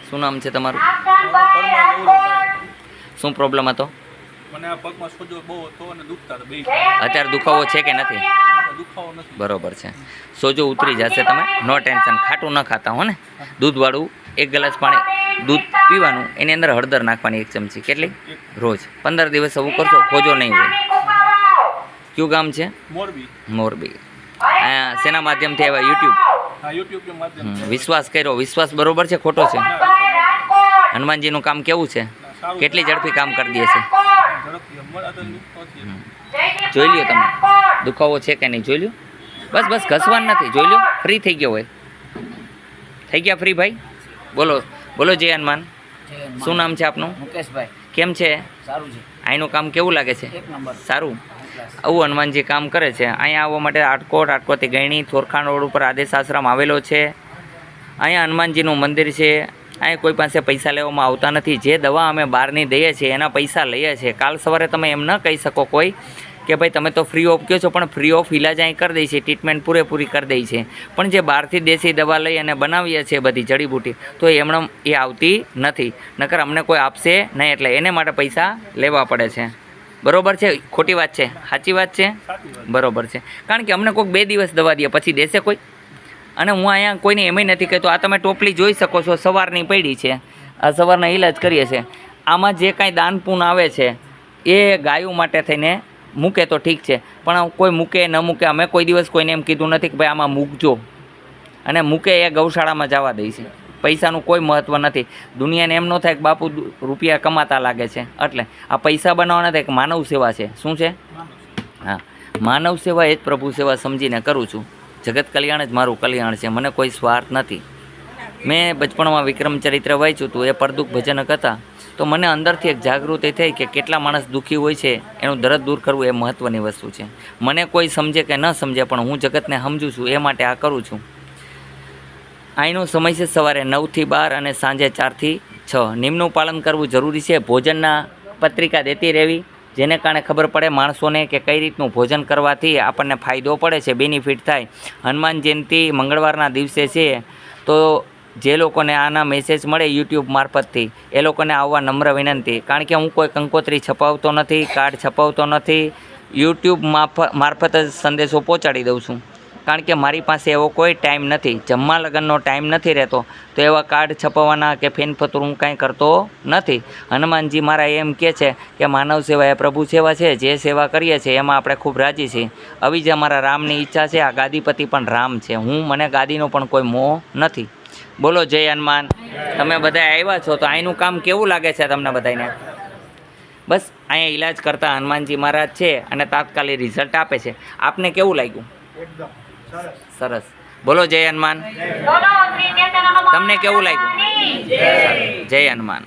શું નામ છે તમારું? પરમાર ગૌરવભાઈ. શું પ્રોબ્લેમ હતો? મને આ પગમાં સોજો બહુ હતો અને દુખતા હતા બે. અત્યારે દુખાવો છે કે નથી? દુખાવો નથી. બરોબર છે. સોજો ઉતરી જશે, તમે નો ટેન્શન. ખાટું ન ખાતા હો ને. દૂધવાળું 1 ગ્લાસ પાણી દૂધ પીવાનું, એની અંદર હળદર નાખવાની 1 ચમચી. કેટલી? રોજ 15 દિવસ એવું કરશો, ખોજો નહીં હોય. કયું ગામ છે? મોરબી. મોરબી. અહીંયા શેના માધ્યમથી આવ્યા? યુટ્યુબ. હા, યુટ્યુબ ના માધ્યમથી. વિશ્વાસ કર્યો. વિશ્વાસ બરોબર છે ખોટો છે? હનુમાનજીનું કામ કેવું છે? સારું. કેટલી ઝડપી કામ કરી દે છે? ઝડપથી મળે તો નથી. જોઈ લ્યો તમે, દુખાવો છે કે નહીં જોઈ લ્યો. બસ બસ, ઘસવાનું નથી. જોઈ લ્યો, ફ્રી થઈ ગયો હોય. થઈ ગયા ફ્રી ભાઈ? બોલો બોલો. જય હનુમાન. શું નામ છે આપનું? મુકેશભાઈ. કેમ છે? સારું છે, અહીંનું કામ કેવું લાગે છે? 1 નંબર. સારું. આવું હનુમાનજી કામ કરે છે. અહીંયા આવવા માટે રાજકોટથી ગયણી થોરખાણ રોડ ઉપર આદેશ આશ્રમ આવેલો છે. અહીંયા હનુમાનજીનું મંદિર છે. અહીંયા કોઈ પાસે પૈસા લેવામાં આવતા નથી. જે દવા અમે બહારની દઈએ છીએ એના પૈસા લઈએ છીએ. કાલ સવારે તમે એમ ન કહી શકો કોઈ કે ભાઈ તમે તો ફ્રી ઓફ કહો છો, પણ ફ્રી ઓફ ઇલાજ અહીં કરી દઈએ છીએ, ટ્રીટમેન્ટ પૂરેપૂરી કરી દઈએ છીએ. પણ જે બહારથી દેશી દવા લઈ અને બનાવીએ છીએ બધી જડીબૂટી, તો એમણે એ આવતી નથી. નકર અમને કોઈ આપશે નહીં, એટલે એને માટે પૈસા લેવા પડે છે. બરોબર છે? ખોટી વાત છે? સાચી વાત છે? બરોબર છે. કારણ કે અમને કોઈક 2 દિવસ દવા દે પછી દેશે કોઈ? અને હું અહીંયા કોઈને એમય નથી કહેતો. આ તમે ટોપલી જોઈ શકો છો, સવારની પડી છે. આ સવારના ઇલાજ કરીએ છીએ. આમાં જે કાંઈ દાન પૂન આવે છે એ ગાયો માટે થઈને મૂકે તો ઠીક છે, પણ કોઈ મૂકે ન મૂકે, અમે કોઈ દિવસ કોઈને એમ કીધું નથી કે ભાઈ આમાં મૂકજો. અને મૂકે એ ગૌશાળામાં જવા દે છે. પૈસાનું કોઈ મહત્ત્વ નથી. દુનિયાને એમ ન થાય કે બાપુ રૂપિયા કમાતા લાગે છે. એટલે આ પૈસા બનાવવાના થાય, એક માનવ સેવા છે. શું છે? હા, માનવ સેવા એ જ પ્રભુ સેવા સમજીને કરું છું. જગત કલ્યાણ જ મારું કલ્યાણ છે. મને કોઈ સ્વાર્થ નથી. મેં બચપણમાં વિક્રમ ચરિત્ર વાંચ્યું હતું. એ પરદુખ ભજનક હતા. તો મને અંદરથી એક જાગૃતિ થઈ કે કેટલા માણસ દુઃખી હોય છે, એનું દર્દ દૂર કરવું એ મહત્ત્વની વસ્તુ છે. મને કોઈ સમજે કે ન સમજે, પણ હું જગતને સમજું છું, એ માટે આ કરું છું. અહીંનો સમય છે સવારે 9 થી 12 અને સાંજે 4 થી 6. નિયમનું પાલન કરવું જરૂરી છે. ભોજનના પત્રિકા દેતી રહેવી, જેને કારણે ખબર પડે માણસોને કે કઈ રીતનું ભોજન કરવાથી આપણને ફાયદો પડે છે, બેનિફિટ થાય. હનુમાન જયંતિ મંગળવારના દિવસે છે, તો જે લોકોને આના મેસેજ મળે યુટ્યુબ મારફતથી, એ લોકોને આવવા નમ્ર વિનંતી. કારણ કે હું કોઈ કંકોત્રી છપાવતો નથી, કાર્ડ છપાવતો નથી. યુટ્યુબ મારફત જ સંદેશો પહોંચાડી દઉં છું. કારણ કે મારી પાસે એવો કોઈ ટાઈમ નથી. જમવા લગનનો ટાઈમ નથી રહેતો, તો એવા કાર્ડ છપાવવાના કે ફેનફતુર હું કાંઈ કરતો નથી. હનુમાનજી મારા એમ કહે છે કે માનવ સેવા એ પ્રભુ સેવા છે. જે સેવા કરીએ છીએ એમાં આપણે ખૂબ રાજી છીએ. આવી જ અમારા રામની ઈચ્છા છે. આ ગાદીપતિ પણ રામ છે. મને ગાદીનો પણ કોઈ મોહ નથી. બોલો જય હનુમાન. તમે બધા આવ્યા છો, તો અહીંનું કામ કેવું લાગે છે તમને બધાને? બસ અહીંયા ઈલાજ કરતા હનુમાનજી મહારાજ છે અને તાત્કાલિક રિઝલ્ટ આપે છે. આપને કેવું લાગ્યું? એકદમ સરસ. બોલો જય હનુમાન. તમને કેવું લાગ્યું? જય હનુમાન.